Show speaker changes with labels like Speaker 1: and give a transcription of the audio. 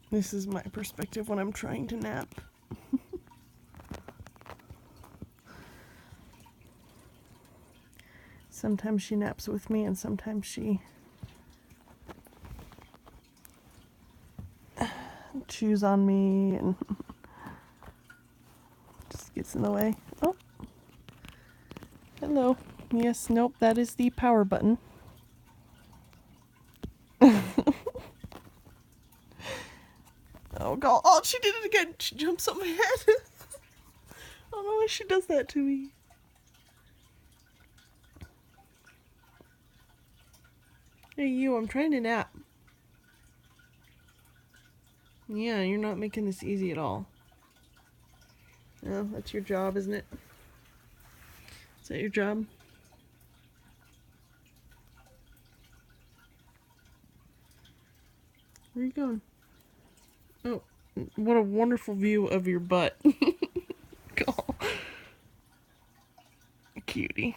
Speaker 1: This is my perspective when I'm trying to nap. Sometimes she naps with me and sometimes she chews on me and just gets in the way. Oh, hello. Yes, nope, that is the power button. Oh god, oh, she did it again. She jumps on my head. I don't know why she does that to me. Hey you, I'm trying to nap. Yeah, you're not making this easy at all. Oh, that's your job, isn't it? Is that your job? Where are you going? Oh, what a wonderful view of your butt. God. Cutie.